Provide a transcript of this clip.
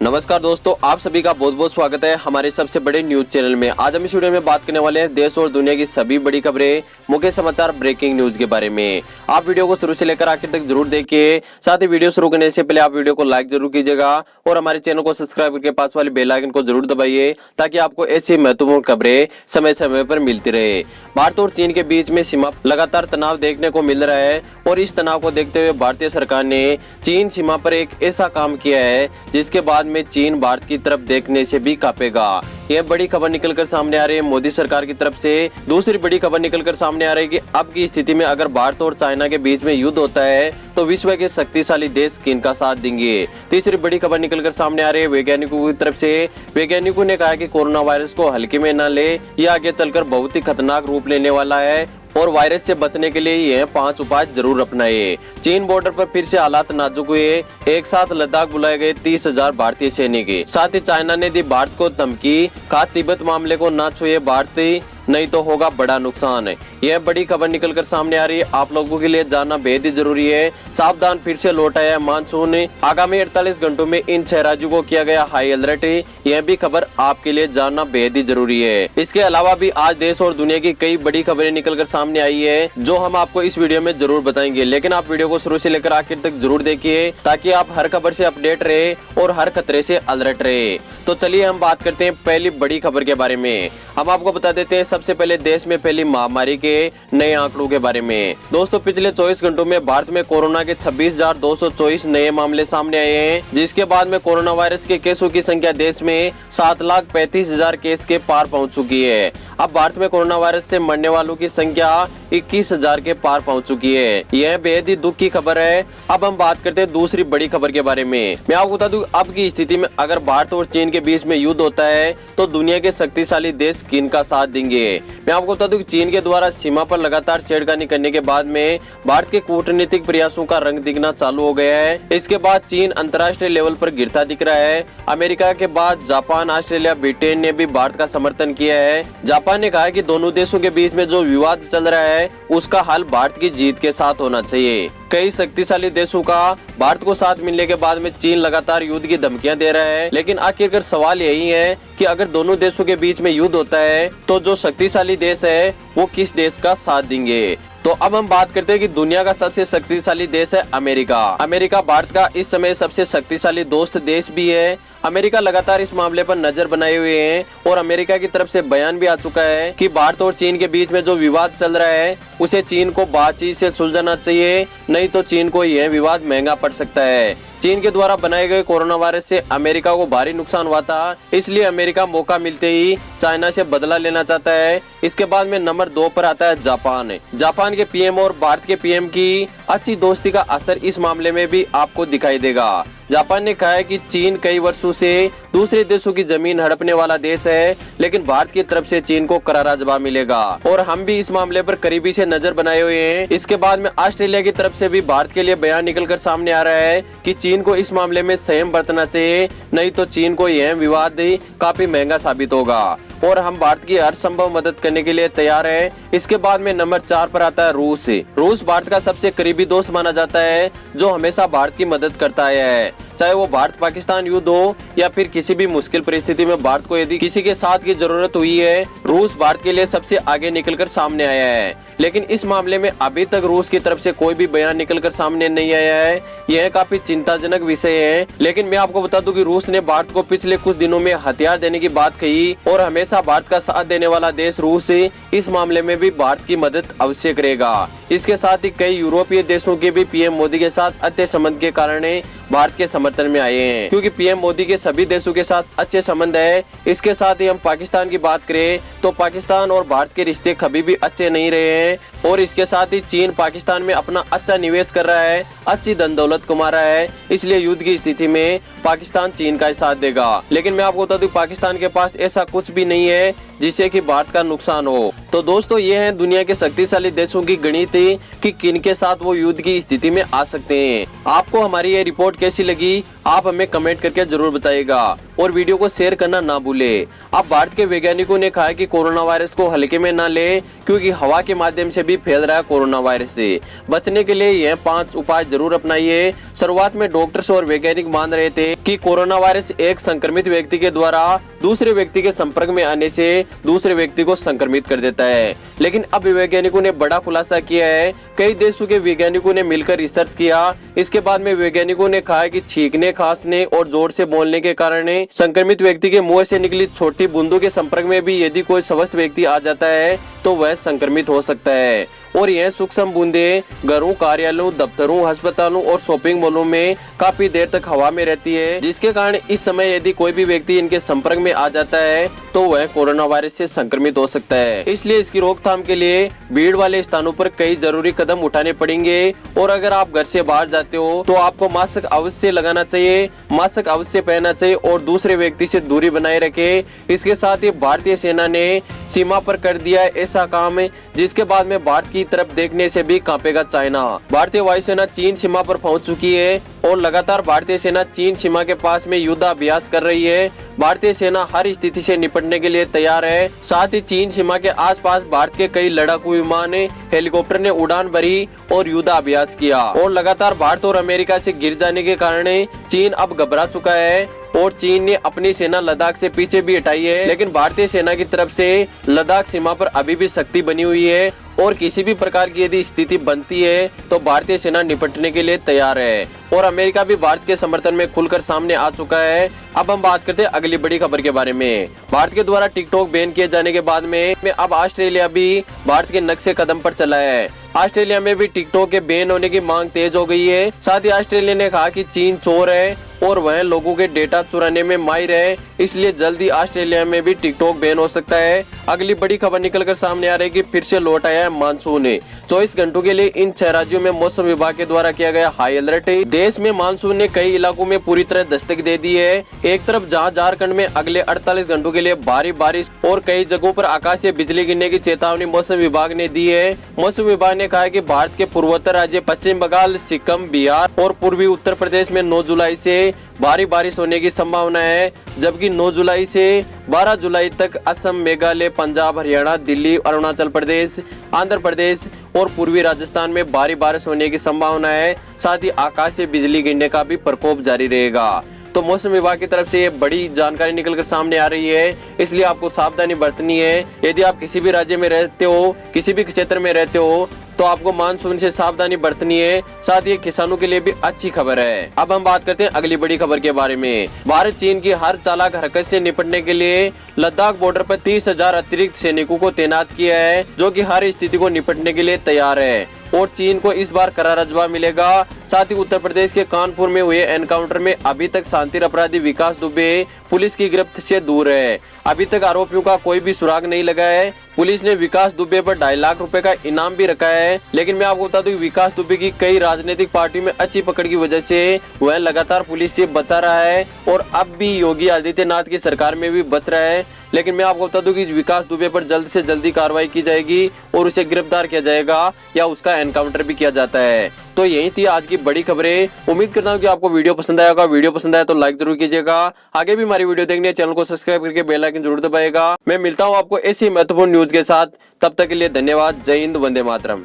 नमस्कार दोस्तों, आप सभी का बहुत बहुत स्वागत है हमारे सबसे बड़े न्यूज चैनल में। आज हम इस वीडियो में बात करने वाले हैं देश और दुनिया की सभी बड़ी खबरें, मुख्य समाचार, ब्रेकिंग न्यूज के बारे में। आप वीडियो को शुरू से लेकर आखिर तक जरूर देखिए। साथ ही वीडियो शुरू करने से पहले आप वीडियो को लाइक जरूर कीजिएगा और हमारे चैनल को सब्सक्राइब करके पास वाले बेल आइकन को जरूर दबाइए ताकि आपको ऐसी महत्वपूर्ण खबरें समय समय पर मिलती रहे। भारत और चीन के बीच में सीमा लगातार तनाव देखने को मिल रहा है और इस तनाव को देखते हुए भारतीय सरकार ने चीन सीमा पर एक ऐसा काम किया है जिसके बाद में चीन भारत की तरफ देखने से भी कांपेगा। यह बड़ी खबर निकलकर सामने आ रही है मोदी सरकार की तरफ से। दूसरी बड़ी खबर निकलकर सामने आ रही है कि अब की स्थिति में अगर भारत और चाइना के बीच में युद्ध होता है तो विश्व के शक्तिशाली देश किन का साथ देंगे। तीसरी बड़ी खबर निकलकर सामने आ रही है वैज्ञानिकों की तरफ से। वैज्ञानिकों ने कहा कि कोरोना वायरस को हल्के में न ले, यह आगे चलकर बहुत ही खतरनाक रूप लेने वाला है और वायरस से बचने के लिए यह 5 उपाय जरूर अपनाए। चीन बॉर्डर पर फिर से हालात नाजुक हुए। एक साथ लद्दाख बुलाए गए 30,000 भारतीय सैनिक। साथ ही चाइना ने दी भारत को धमकी, कहा तिब्बत मामले को न छुए भारतीय, नहीं तो होगा बड़ा नुकसान। यह बड़ी खबर निकलकर सामने आ रही है, आप लोगों के लिए जानना बेहद ही जरूरी है। सावधान, फिर से लौट आया मानसून। आगामी 48 घंटों में इन 6 राज्यों को किया गया हाई अलर्ट। यह भी खबर आपके लिए जानना बेहद ही जरूरी है। इसके अलावा भी आज देश और दुनिया की कई बड़ी खबरें निकलकर सामने आई है जो हम आपको इस वीडियो में जरूर बताएंगे, लेकिन आप वीडियो को शुरू से लेकर आखिर तक जरूर देखिए ताकि आप हर खबर से अपडेट रहे और हर खतरे से अलर्ट रहे। तो चलिए हम बात करते हैं पहली बड़ी खबर के बारे में। हम आपको बता देते हैं सबसे पहले देश में फैली महामारी के नए आंकड़ों के बारे में। दोस्तों, पिछले 24 घंटों में भारत में कोरोना के 26,224 नए मामले सामने आए हैं, जिसके बाद में कोरोना वायरस के केसों की संख्या देश में 7,35,000 केस के पार पहुंच चुकी है। अब भारत में कोरोना वायरस से मरने वालों की संख्या 21,000 के पार पहुंच चुकी है। यह बेहद ही दुख की खबर है। अब हम बात करते हैं दूसरी बड़ी खबर के बारे में। मैं आपको बता दूं, अब की स्थिति में अगर भारत और चीन के बीच में युद्ध होता है तो दुनिया के शक्तिशाली देश किन का साथ देंगे। मैं आपको बता दूं कि चीन के द्वारा सीमा पर लगातार छेड़खानी करने के बाद में भारत के कूटनीतिक प्रयासों का रंग दिखना चालू हो गया है। इसके बाद चीन अंतर्राष्ट्रीय लेवल पर गिरता दिख रहा है। अमेरिका के बाद जापान, ऑस्ट्रेलिया, ब्रिटेन ने भी भारत का समर्थन किया है। जापान ने कहा कि दोनों देशों के बीच में जो विवाद चल रहा है उसका हल भारत की जीत के साथ होना चाहिए। कई शक्तिशाली देशों का भारत को साथ मिलने के बाद में चीन लगातार युद्ध की धमकियां दे रहा है, लेकिन आखिरकार सवाल यही है कि अगर दोनों देशों के बीच में युद्ध होता है तो जो शक्तिशाली देश है वो किस देश का साथ देंगे। तो अब हम बात करते हैं कि दुनिया का सबसे शक्तिशाली देश है अमेरिका। अमेरिका भारत का इस समय सबसे शक्तिशाली दोस्त देश भी है। अमेरिका लगातार इस मामले पर नजर बनाए हुए है और अमेरिका की तरफ से बयान भी आ चुका है कि भारत और चीन के बीच में जो विवाद चल रहा है उसे चीन को बातचीत से सुलझाना चाहिए, नहीं तो चीन को यह विवाद महंगा पड़ सकता है। चीन के द्वारा बनाए गए कोरोना वायरस से अमेरिका को भारी नुकसान हुआ था, इसलिए अमेरिका मौका मिलते ही चाइना से बदला लेना चाहता है। इसके बाद में नंबर 2 पर आता है जापान। जापान के पीएम और भारत के पीएम की अच्छी दोस्ती का असर इस मामले में भी आपको दिखाई देगा। जापान ने कहा है कि चीन कई वर्षों से दूसरे देशों की जमीन हड़पने वाला देश है, लेकिन भारत की तरफ से चीन को करारा जवाब मिलेगा और हम भी इस मामले पर करीबी से नजर बनाए हुए हैं। इसके बाद में ऑस्ट्रेलिया की तरफ से भी भारत के लिए बयान निकलकर सामने आ रहा है कि चीन को इस मामले में संयम बरतना चाहिए, नहीं तो चीन को यह विवाद काफी महंगा साबित होगा और हम भारत की हर संभव मदद करने के लिए तैयार हैं। इसके बाद में नंबर 4 पर आता है रूस। रूस भारत का सबसे करीबी दोस्त माना जाता है जो हमेशा भारत की मदद करता आया है, चाहे वो भारत पाकिस्तान युद्ध हो या फिर किसी भी मुश्किल परिस्थिति में भारत को यदि किसी के साथ की जरूरत हुई है, रूस भारत के लिए सबसे आगे निकलकर सामने आया है। लेकिन इस मामले में अभी तक रूस की तरफ से कोई भी बयान निकलकर सामने नहीं आया है। यह काफी चिंताजनक विषय है। लेकिन मैं आपको बता दूं कि रूस ने भारत को पिछले कुछ दिनों में हथियार देने की बात कही और हमेशा भारत का साथ देने वाला देश रूस इस मामले में भी भारत की मदद अवश्य करेगा। इसके साथ ही कई यूरोपीय देशों के भी पीएम मोदी के साथ अच्छे संबंध के कारण भारत के समर्थन में आए हैं, क्योंकि पीएम मोदी के सभी देशों के साथ अच्छे संबंध है। इसके साथ ही हम पाकिस्तान की बात करें तो पाकिस्तान और भारत के रिश्ते कभी भी अच्छे नहीं रहे हैं और इसके साथ ही चीन पाकिस्तान में अपना अच्छा निवेश कर रहा है, अच्छी धन दौलत कमा रहा है, इसलिए युद्ध की स्थिति में पाकिस्तान चीन का साथ देगा। लेकिन मैं आपको बता दूं पाकिस्तान के पास ऐसा कुछ भी नहीं है जिससे कि भारत का नुकसान हो। तो दोस्तों, ये है दुनिया के शक्तिशाली देशों की गणित कि किन के साथ वो युद्ध की स्थिति में आ सकते हैं। आपको हमारी ये रिपोर्ट कैसी लगी आप हमें कमेंट करके जरूर बताइएगा और वीडियो को शेयर करना ना भूले। अब भारत के वैज्ञानिकों ने कहा कि कोरोना वायरस को हल्के में ना ले, क्योंकि हवा के माध्यम से भी भी फैल रहा है कोरोना वायरस से। बचने के लिए यह 5 उपाय जरूर अपनाइए। शुरुआत में डॉक्टर्स और वैज्ञानिक मान रहे थे कि कोरोना वायरस एक संक्रमित व्यक्ति के द्वारा दूसरे व्यक्ति के संपर्क में आने से दूसरे व्यक्ति को संक्रमित कर देता है, लेकिन अब वैज्ञानिकों ने बड़ा खुलासा किया है। कई देशों के वैज्ञानिकों ने मिलकर रिसर्च किया। इसके बाद में वैज्ञानिकों ने कहा कि छींकने, खांसने और जोर से बोलने के कारण संक्रमित व्यक्ति के मुंह से निकली छोटी बूंदों के संपर्क में भी यदि कोई स्वस्थ व्यक्ति आ जाता है तो वह संक्रमित हो सकता है। और यह सूक्ष्म बूंदें घरों, कार्यालयों, दफ्तरों, अस्पतालों और शॉपिंग मॉलों में काफी देर तक हवा में रहती है, जिसके कारण इस समय यदि कोई भी व्यक्ति इनके संपर्क में आ जाता है तो वह कोरोना वायरस से संक्रमित हो सकता है। इसलिए इसकी रोकथाम के लिए भीड़ वाले स्थानों पर कई जरूरी कदम उठाने पड़ेंगे। और अगर आप घर से बाहर जाते हो तो आपको मास्क अवश्य लगाना चाहिए, मास्क अवश्य पहनना चाहिए और दूसरे व्यक्ति से दूरी बनाए रखे। इसके साथ ही भारतीय सेना ने सीमा पर कर दिया ऐसा काम जिसके बाद में भारत की तरफ देखने से भी कांपेगा चाइना। भारतीय वायुसेना चीन सीमा पर पहुंच चुकी है और लगातार भारतीय सेना चीन सीमा के पास में युद्धाभ्यास कर रही है। भारतीय सेना हर स्थिति से निपटने के लिए तैयार है। साथ ही चीन सीमा के आसपास भारत के कई लड़ाकू विमान, हेलीकॉप्टर ने उड़ान भरी और युद्धाभ्यास किया। और लगातार भारत और अमेरिका से गिर जाने के कारण चीन अब घबरा चुका है और चीन ने अपनी सेना लद्दाख से पीछे भी हटाई है, लेकिन भारतीय सेना की तरफ से लद्दाख सीमा पर अभी भी सख्ती बनी हुई है और किसी भी प्रकार की यदि स्थिति बनती है तो भारतीय सेना निपटने के लिए तैयार है। और अमेरिका भी भारत के समर्थन में खुलकर सामने आ चुका है। अब हम बात करते हैं अगली बड़ी खबर के बारे में। भारत के द्वारा टिकटॉक बैन किए जाने के बाद में अब ऑस्ट्रेलिया भी भारत के नक्शे कदम पर चला है। ऑस्ट्रेलिया में भी टिकटॉक के बैन होने की मांग तेज हो गई है। साथ ही ऑस्ट्रेलिया ने कहा कि चीन चोर है और वह लोगों के डेटा चुराने में माहिर है, इसलिए जल्दी ऑस्ट्रेलिया में भी टिकटॉक बैन हो सकता है। अगली बड़ी खबर निकलकर सामने आ रही है कि फिर से लौट आया है मानसून। 24 घंटों के लिए इन 6 राज्यों में मौसम विभाग के द्वारा किया गया हाई अलर्ट। देश में मानसून ने कई इलाकों में पूरी तरह दस्तक दे दी है। एक तरफ जहां झारखंड में अगले 48 घंटों के लिए भारी बारिश और कई जगहों पर आकाशीय बिजली गिरने की चेतावनी मौसम विभाग ने दी है। मौसम विभाग ने कहा है कि भारत के पूर्वोत्तर राज्य पश्चिम बंगाल, सिक्किम, बिहार और पूर्वी उत्तर प्रदेश में 9 जुलाई से भारी बारिश होने की संभावना है, जबकि 9 जुलाई से 12 जुलाई तक असम, मेघालय, पंजाब, हरियाणा, दिल्ली, अरुणाचल प्रदेश, आंध्र प्रदेश और पूर्वी राजस्थान में भारी बारिश होने की संभावना है। साथ ही आकाश से बिजली गिरने का भी प्रकोप जारी रहेगा। तो मौसम विभाग की तरफ से ये बड़ी जानकारी निकलकर सामने आ रही है, इसलिए आपको सावधानी बरतनी है। यदि आप किसी भी राज्य में रहते हो, किसी भी क्षेत्र में रहते हो, तो आपको मानसून से सावधानी बरतनी है। साथ ही किसानों के लिए भी अच्छी खबर है। अब हम बात करते हैं अगली बड़ी खबर के बारे में। भारत चीन की हर चालाक हरकत से निपटने के लिए लद्दाख बॉर्डर पर 30,000 अतिरिक्त सैनिकों को तैनात किया है, जो कि हर स्थिति को निपटने के लिए तैयार है और चीन को इस बार करारा जवाब मिलेगा। साथ ही उत्तर प्रदेश के कानपुर में हुए एनकाउंटर में अभी तक शांति अपराधी विकास दुबे पुलिस की गिरफ्त से दूर है। अभी तक आरोपियों का कोई भी सुराग नहीं लगा है। पुलिस ने विकास दुबे पर 2.5 लाख रुपए का इनाम भी रखा है, लेकिन मैं आपको बता दूं विकास दुबे की कई राजनीतिक पार्टियों में अच्छी पकड़ की वजह से वह लगातार पुलिस से बचा रहा है और अब भी योगी आदित्यनाथ की सरकार में भी बच रहा है। लेकिन मैं आपको बता दूं कि विकास दुबे पर जल्द से जल्दी कार्रवाई की जाएगी और उसे गिरफ्तार किया जाएगा या उसका एनकाउंटर भी किया जाता है। तो यही थी आज की बड़ी खबरें। उम्मीद करता हूँ कि आपको वीडियो पसंद आया होगा। वीडियो पसंद आया तो लाइक जरूर कीजिएगा। आगे भी हमारी वीडियो देखने चैनल को सब्सक्राइब करके बेल आइकन जरूर दबाएगा। मैं मिलता हूँ आपको ऐसी महत्वपूर्ण न्यूज के साथ। तब तक के लिए धन्यवाद। जय हिंद, वंदे मातरम।